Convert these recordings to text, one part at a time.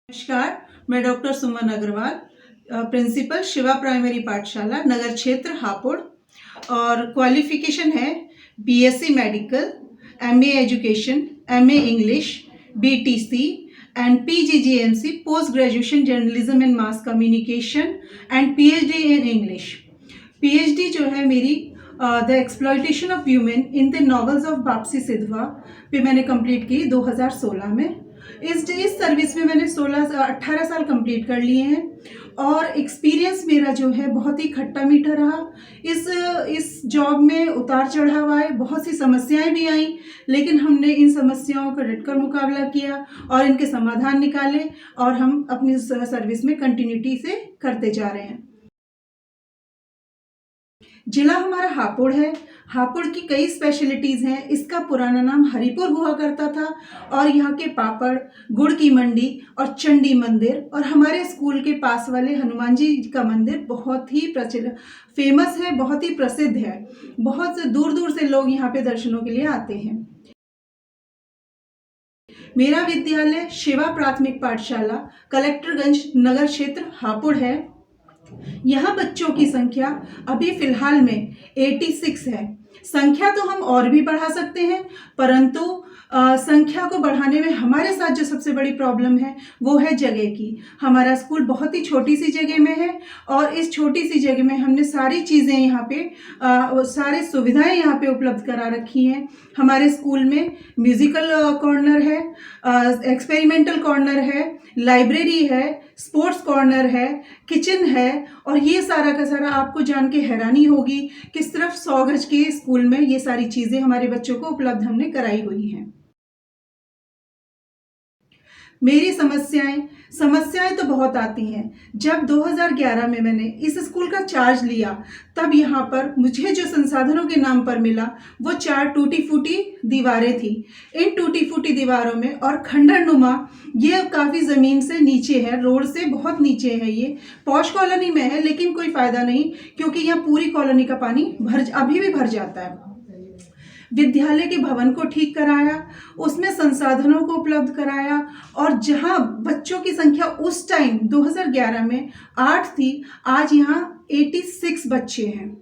नमस्कार, मैं doctor Suman Agarwal, principal Shiva primary Pathshala नगर क्षेत्र हापुड़ और क्वालिफिकेशन है BSc medical, MA education, MA English, BTC and PGGMC post graduation journalism and mass communication and PhD in English. PhD जो है मेरी the exploitation of human in the novels of Bapsi Sidhwa पे मैंने complete की 2016 में। इस सर्विस में मैंने 18 साल कंप्लीट कर लिए हैं और एक्सपीरियंस मेरा जो है बहुत ही खट्टा मीठा रहा। इस जॉब में उतार चढ़ाव आए, बहुत सी समस्याएं भी आई, लेकिन हमने इन समस्याओं का डटकर मुकाबला किया और इनके समाधान निकाले और हम अपनी सर्विस में कंटिन्यूटी से करते जा रहे हैं। जिला हमारा हापुड़ है। हापुड़ की कई स्पेशलिटीज़ हैं। इसका पुराना नाम हरिपुर हुआ करता था और यहाँ के पापड़, गुड़ की मंडी और चंडी मंदिर और हमारे स्कूल के पास वाले हनुमान जी का मंदिर बहुत ही फेमस है, बहुत ही प्रसिद्ध है। बहुत से दूर दूर से लोग यहाँ पे दर्शनों के लिए आते हैं। मेरा विद्यालय शिवा प्राथमिक पाठशाला कलेक्टरगंज नगर क्षेत्र हापुड़ है। यहाँ बच्चों की संख्या अभी फिलहाल में 86 है। संख्या तो हम और भी बढ़ा सकते हैं, परंतु संख्या को बढ़ाने में हमारे साथ जो सबसे बड़ी प्रॉब्लम है वो है जगह की। हमारा स्कूल बहुत ही छोटी सी जगह में है और इस छोटी सी जगह में हमने सारी चीज़ें यहाँ पे सारी सुविधाएं यहाँ पे उपलब्ध करा रखी हैं। हमारे स्कूल में म्यूज़िकल कॉर्नर है, एक्सपेरिमेंटल कॉर्नर है, लाइब्रेरी है, स्पोर्ट्स कॉर्नर है, किचन है और ये सारा का सारा आपको जान के हैरानी होगी कि सिर्फ 100 गज के स्कूल में ये सारी चीज़ें हमारे बच्चों को उपलब्ध हमने कराई हुई हैं। मेरी समस्याएं तो बहुत आती हैं। जब 2011 में मैंने इस स्कूल का चार्ज लिया तब यहाँ पर मुझे जो संसाधनों के नाम पर मिला वो 4 टूटी फूटी दीवारें थी। इन टूटी फूटी दीवारों में और खंडरनुमा, ये काफ़ी ज़मीन से नीचे है, रोड से बहुत नीचे है। ये पॉश कॉलोनी में है, लेकिन कोई फ़ायदा नहीं क्योंकि यहाँ पूरी कॉलोनी का पानी अभी भी भर जाता है। विद्यालय के भवन को ठीक कराया, उसमें संसाधनों को उपलब्ध कराया और जहां बच्चों की संख्या उस टाइम 2011 में 8 थी, आज यहां 86 बच्चे हैं।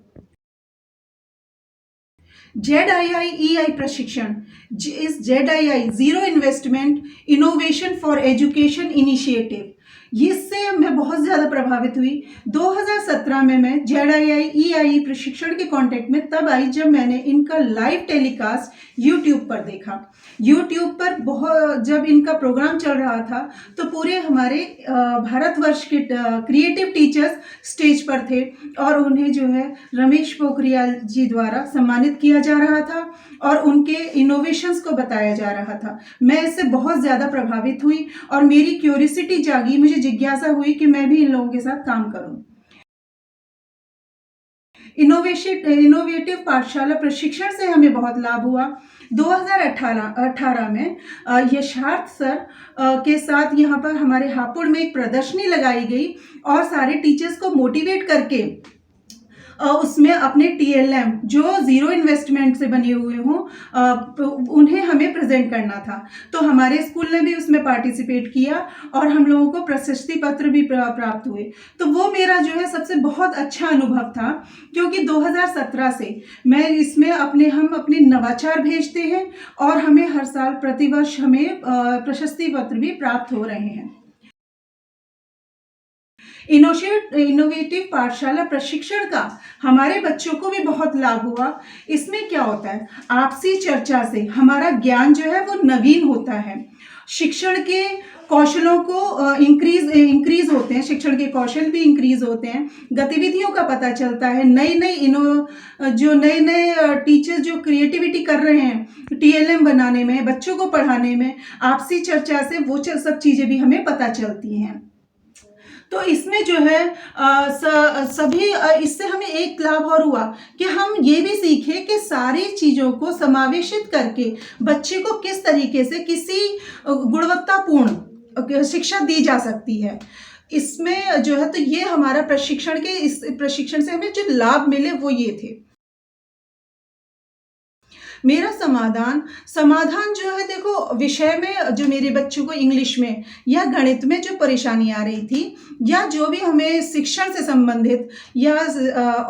ZII प्रशिक्षण, इस ZII zero investment innovation for education initiative, इससे मैं बहुत ज़्यादा प्रभावित हुई। 2017 में मैं ZII प्रशिक्षण के कांटेक्ट में तब आई जब मैंने इनका लाइव टेलीकास्ट YouTube पर देखा। YouTube पर जब इनका प्रोग्राम चल रहा था तो पूरे हमारे भारतवर्ष के क्रिएटिव टीचर्स स्टेज पर थे और उन्हें जो है रमेश पोखरियाल जी द्वारा सम्मानित किया जा रहा था और उनके इनोवेशंस को बताया जा रहा था। मैं इससे बहुत ज़्यादा प्रभावित हुई और मेरी क्यूरियोसिटी जागी, मुझे जिज्ञासा हुई कि मैं भी इन लोगों के साथ काम करूं। इनोवेटिव पाठशाला प्रशिक्षण से हमें बहुत लाभ हुआ। 2018 में यशार्थ सर के साथ यहाँ पर हमारे हापुड़ में एक प्रदर्शनी लगाई गई और सारे टीचर्स को मोटिवेट करके उसमें अपने TLM जो ज़ीरो इन्वेस्टमेंट से बने हुए हों उन्हें हमें प्रेजेंट करना था। तो हमारे स्कूल ने भी उसमें पार्टिसिपेट किया और हम लोगों को प्रशस्ति पत्र भी प्राप्त हुए। तो वो मेरा जो है सबसे बहुत अच्छा अनुभव था क्योंकि 2017 से मैं इसमें हम अपने नवाचार भेजते हैं और हमें हर साल प्रतिवर्ष हमें प्रशस्ति पत्र भी प्राप्त हो रहे हैं। इनोवेटिव पाठशाला प्रशिक्षण का हमारे बच्चों को भी बहुत लाभ हुआ। इसमें क्या होता है, आपसी चर्चा से हमारा ज्ञान जो है वो नवीन होता है। शिक्षण के कौशलों को इंक्रीज होते हैं, शिक्षण के कौशल भी इंक्रीज होते हैं, गतिविधियों का पता चलता है, नए टीचर्स जो क्रिएटिविटी कर रहे हैं TLM बनाने में, बच्चों को पढ़ाने में, आपसी चर्चा से वो सब चीज़ें भी हमें पता चलती हैं। तो इसमें जो है इससे हमें एक लाभ और हुआ कि हम ये भी सीखे कि सारी चीज़ों को समावेशित करके बच्चे को किस तरीके से किसी गुणवत्तापूर्ण शिक्षा दी जा सकती है। इसमें जो है तो ये हमारा इस प्रशिक्षण से हमें जो लाभ मिले वो ये थे। मेरा समाधान जो है, देखो, विषय में जो मेरे बच्चों को इंग्लिश में या गणित में जो परेशानी आ रही थी, या जो भी हमें शिक्षण से संबंधित या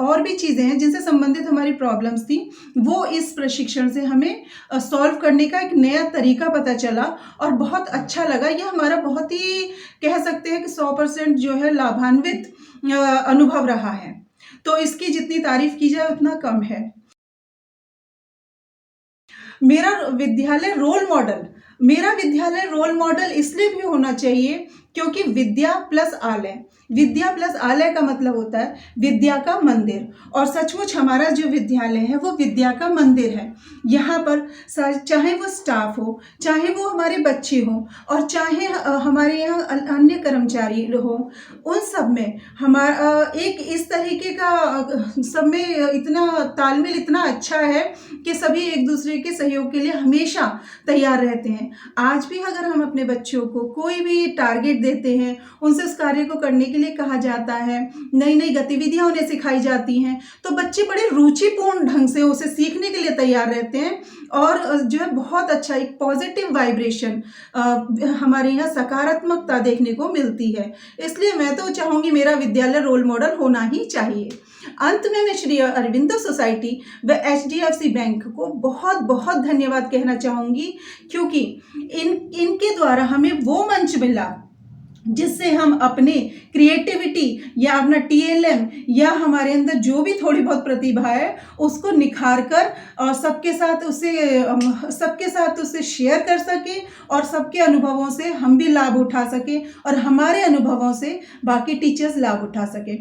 और भी चीज़ें हैं जिनसे संबंधित हमारी प्रॉब्लम्स थी, वो इस प्रशिक्षण से हमें सॉल्व करने का एक नया तरीका पता चला और बहुत अच्छा लगा। ये हमारा बहुत ही, कह सकते हैं कि 100% जो है लाभान्वित अनुभव रहा है। तो इसकी जितनी तारीफ की जाए उतना कम है। मेरा विद्यालय रोल मॉडल इसलिए भी होना चाहिए क्योंकि विद्या प्लस आलय का मतलब होता है विद्या का मंदिर, और सचमुच हमारा जो विद्यालय है वो विद्या का मंदिर है। यहाँ पर चाहे वो स्टाफ हो, चाहे वो हमारे बच्चे हों, और चाहे हमारे यहाँ अन्य कर्मचारी हो, उन सब में हमारा एक इस तरीके का सब में इतना तालमेल इतना अच्छा है कि सभी एक दूसरे के सहयोग के लिए हमेशा तैयार रहते हैं। आज भी अगर हम अपने बच्चों को कोई भी टारगेट देते हैं, उनसे उस कार्य को करने के लिए कहा जाता है, नई नई गतिविधियां उन्हें सिखाई जाती हैं, तो बच्चे बड़े रुचिपूर्ण ढंग से उसे सीखने के लिए तैयार रहते हैं, और जो है बहुत अच्छा एक पॉजिटिव वाइब्रेशन हमारे यहाँ सकारात्मकता देखने को मिलती है। इसलिए मैं तो चाहूँगी मेरा विद्यालय रोल मॉडल होना ही चाहिए। अंत में मैं श्री अरविंदो सोसाइटी व HDFC बैंक को बहुत बहुत धन्यवाद कहना चाहूँगी, क्योंकि इनके द्वारा हमें वो मंच मिला जिससे हम अपने क्रिएटिविटी या अपना TLM या हमारे अंदर जो भी थोड़ी बहुत प्रतिभा है उसको निखार कर और सबके साथ उसे शेयर कर सके, और सबके अनुभवों से हम भी लाभ उठा सके, और हमारे अनुभवों से बाकी टीचर्स लाभ उठा सके।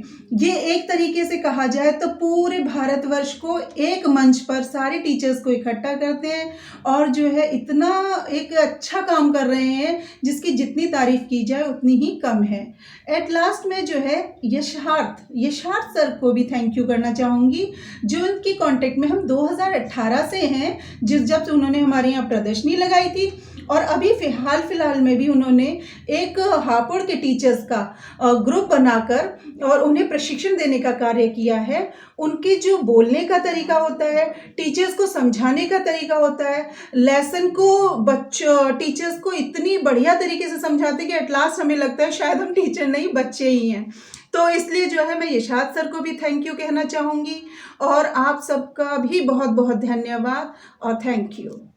ये एक तरीके से कहा जाए तो पूरे भारतवर्ष को एक मंच पर सारे टीचर्स को इकट्ठा करते हैं, और जो है इतना एक अच्छा काम कर रहे हैं जिसकी जितनी तारीफ की जाए उतनी ही कम है। एट लास्ट में जो है यशार्थ सर को भी थैंक यू करना चाहूँगी, जो उनकी कांटेक्ट में हम 2018 से हैं, जब से उन्होंने हमारे यहाँ प्रदर्शनी लगाई थी, और अभी फिलहाल में भी उन्होंने एक हापुड़ के टीचर्स का ग्रुप बनाकर और उन्हें प्रशिक्षण देने का कार्य किया है। उनके जो बोलने का तरीका होता है, टीचर्स को समझाने का तरीका होता है, लेसन को टीचर्स को इतनी बढ़िया तरीके से समझाते हैं कि एट लास्ट हमें लगता है शायद हम टीचर नहीं बच्चे ही हैं। तो इसलिए जो है मैं यशार्थ सर को भी थैंक यू कहना चाहूँगी, और आप सबका भी बहुत बहुत धन्यवाद और थैंक यू।